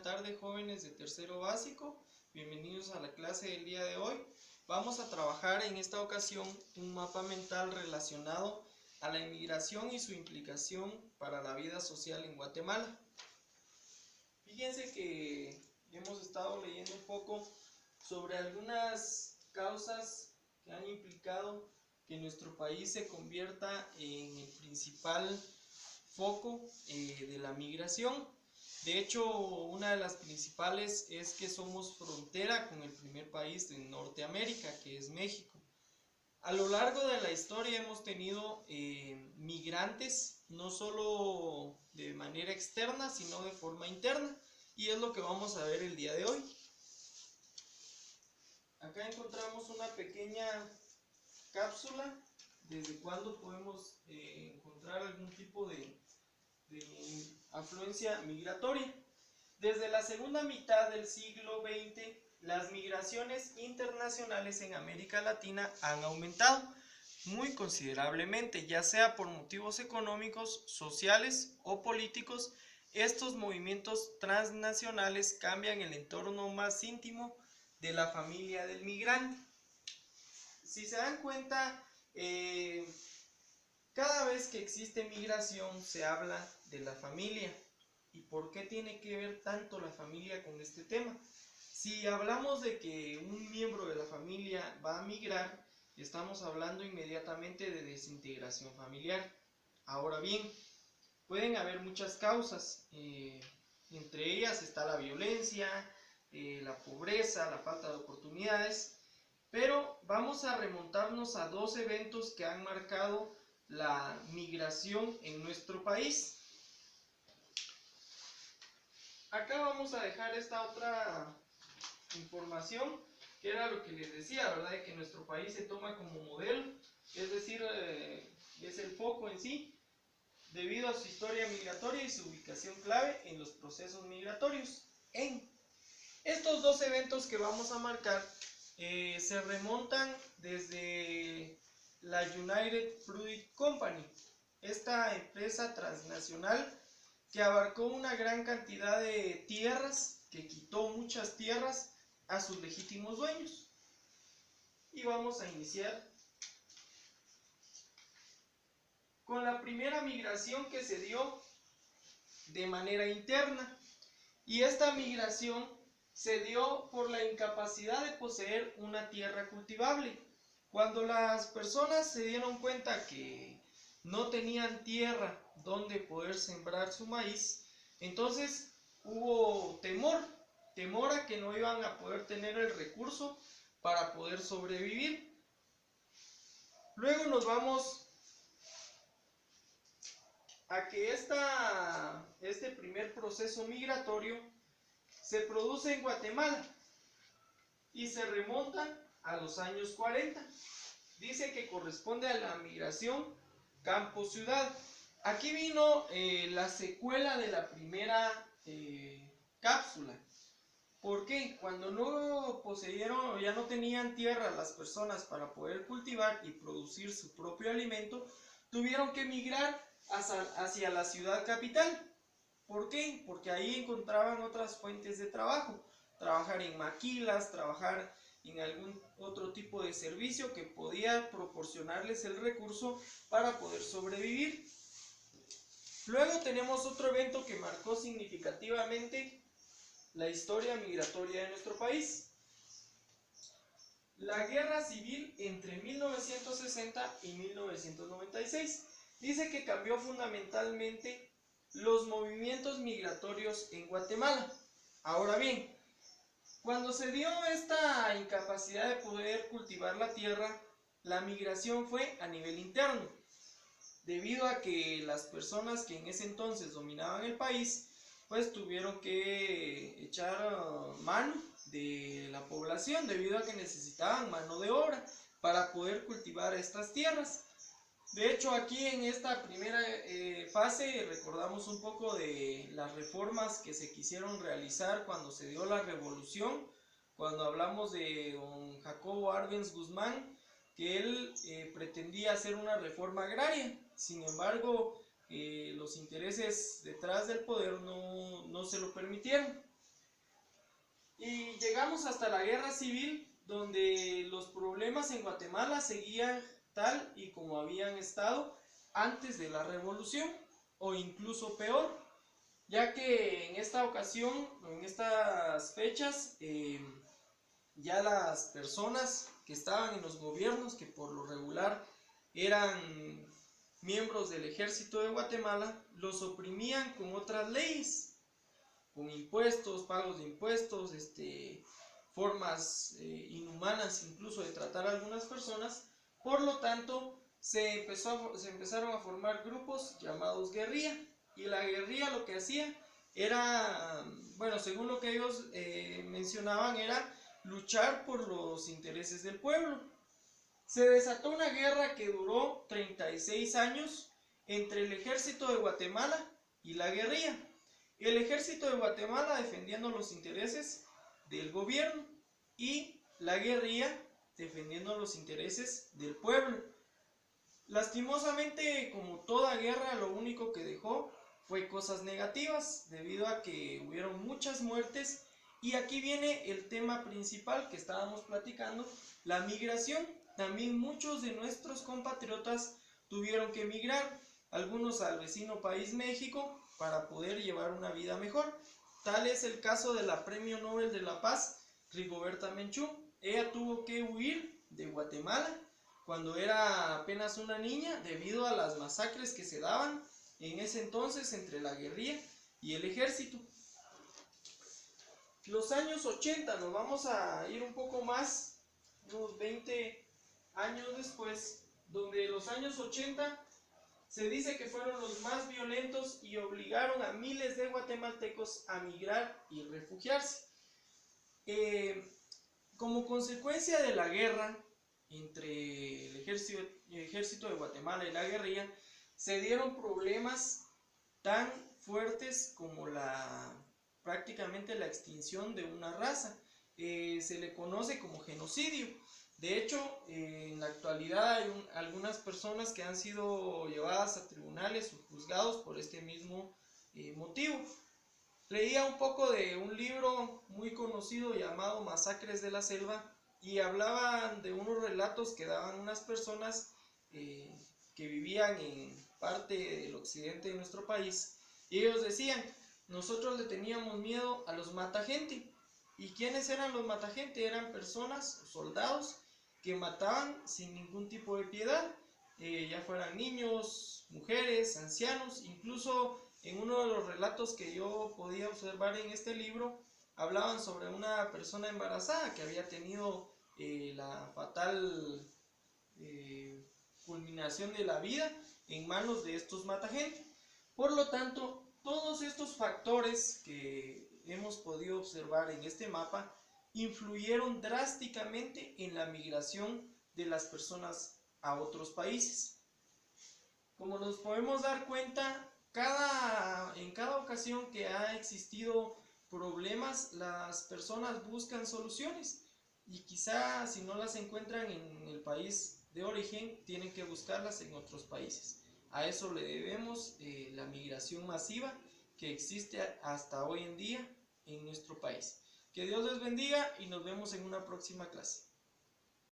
tarde, jóvenes de tercero básico. Bienvenidos a la clase del día de hoy. Vamos a trabajar en esta ocasión un mapa mental relacionado a la inmigración y su implicación para la vida social en Guatemala. Fíjense que hemos estado leyendo un poco sobre algunas causas que han implicado que nuestro país se convierta en el principal foco de la migración. De hecho, una de las principales es que somos frontera con el primer país de Norteamérica, que es México. A lo largo de la historia hemos tenido migrantes, no solo de manera externa, sino de forma interna, y es lo que vamos a ver el día de hoy. Acá encontramos una pequeña cápsula, desde cuándo podemos encontrar algún tipo de afluencia migratoria. Desde la segunda mitad del siglo XX, las migraciones internacionales en América Latina han aumentado muy considerablemente, ya sea por motivos económicos, sociales o políticos. Estos movimientos transnacionales cambian el entorno más íntimo de la familia del migrante. Si se dan cuenta, cada vez que existe migración se habla de la familia. ¿Y por qué tiene que ver tanto la familia con este tema? Si hablamos de que un miembro de la familia va a migrar, estamos hablando inmediatamente de desintegración familiar. Ahora bien, pueden haber muchas causas. Entre ellas está la violencia, la pobreza, la falta de oportunidades. Pero vamos a remontarnos a dos eventos que han marcado la migración en nuestro país. Acá vamos a dejar esta otra información, que era lo que les decía, ¿verdad? De que nuestro país se toma como modelo, es decir, es el foco en sí, debido a su historia migratoria y su ubicación clave en los procesos migratorios. En estos dos eventos que vamos a marcar se remontan desde la United Fruit Company, esta empresa transnacional que abarcó una gran cantidad de tierras, que quitó muchas tierras a sus legítimos dueños. Y vamos a iniciar con la primera migración que se dio de manera interna. Y esta migración se dio por la incapacidad de poseer una tierra cultivable. Cuando las personas se dieron cuenta que no tenían tierra donde poder sembrar su maíz, entonces hubo temor a que no iban a poder tener el recurso para poder sobrevivir. Luego nos vamos a que este primer proceso migratorio se produce en Guatemala y se remonta a los años 40. Dice que corresponde a la migración campo-ciudad. Aquí vino la secuela de la primera cápsula. ¿Por qué? Cuando no poseyeron o ya no tenían tierra las personas para poder cultivar y producir su propio alimento, tuvieron que migrar hacia la ciudad capital. ¿Por qué? Porque ahí encontraban otras fuentes de trabajo. Trabajar en maquilas, trabajar en algún otro tipo de servicio que podía proporcionarles el recurso para poder sobrevivir. Luego tenemos otro evento que marcó significativamente la historia migratoria de nuestro país. La guerra civil entre 1960 y 1996. Dice que cambió fundamentalmente los movimientos migratorios en Guatemala. Ahora bien, cuando se dio esta incapacidad de poder cultivar la tierra, la migración fue a nivel interno, debido a que las personas que en ese entonces dominaban el país, pues tuvieron que echar mano de la población, debido a que necesitaban mano de obra para poder cultivar estas tierras. De hecho, aquí en esta primera fase recordamos un poco de las reformas que se quisieron realizar cuando se dio la revolución, cuando hablamos de don Jacobo Arbenz Guzmán, que él pretendía hacer una reforma agraria. Sin embargo, los intereses detrás del poder no se lo permitieron. Y llegamos hasta la guerra civil, donde los problemas en Guatemala seguían tal y como habían estado antes de la revolución, o incluso peor, ya que en esta ocasión, en estas fechas, ya las personas que estaban en los gobiernos, que por lo regular eran miembros del ejército de Guatemala, los oprimían con otras leyes, con impuestos, pagos de impuestos, formas inhumanas incluso de tratar a algunas personas. Por lo tanto, se empezaron a formar grupos llamados guerrilla, y la guerrilla lo que hacía era, bueno, según lo que ellos mencionaban, era luchar por los intereses del pueblo. Se desató una guerra que duró 36 años entre el ejército de Guatemala y la guerrilla. El ejército de Guatemala defendiendo los intereses del gobierno y la guerrilla defendiendo los intereses del pueblo. Lastimosamente, como toda guerra, lo único que dejó fue cosas negativas, debido a que hubieron muchas muertes. Y aquí viene el tema principal que estábamos platicando, la migración. También muchos de nuestros compatriotas tuvieron que emigrar, algunos al vecino país México, para poder llevar una vida mejor. Tal es el caso de la Premio Nobel de la Paz, Rigoberta Menchú. Ella tuvo que huir de Guatemala cuando era apenas una niña, debido a las masacres que se daban en ese entonces entre la guerrilla y el ejército. Los años 80, nos vamos a ir un poco más, unos 20 años después, donde los años 80 se dice que fueron los más violentos y obligaron a miles de guatemaltecos a migrar y refugiarse. Como consecuencia de la guerra entre el ejército de Guatemala y la guerrilla, se dieron problemas tan fuertes como prácticamente la extinción de una raza. Se le conoce como genocidio. De hecho, en la actualidad hay algunas personas que han sido llevadas a tribunales o juzgados por este mismo motivo. Leía un poco de un libro muy conocido llamado Masacres de la Selva, y hablaban de unos relatos que daban unas personas que vivían en parte del occidente de nuestro país, y ellos decían: nosotros le teníamos miedo a los matagente. ¿Y quiénes eran los matagente? Eran personas, soldados, que mataban sin ningún tipo de piedad, ya fueran niños, mujeres, ancianos. Incluso en uno de los relatos que yo podía observar en este libro, hablaban sobre una persona embarazada que había tenido la fatal culminación de la vida en manos de estos matagente. Por lo tanto, todos estos factores que hemos podido observar en este mapa influyeron drásticamente en la migración de las personas a otros países. Como nos podemos dar cuenta, en cada ocasión que ha existido problemas, las personas buscan soluciones, y quizá si no las encuentran en el país de origen, tienen que buscarlas en otros países. A eso le debemos la migración masiva que existe hasta hoy en día en nuestro país. Que Dios les bendiga y nos vemos en una próxima clase.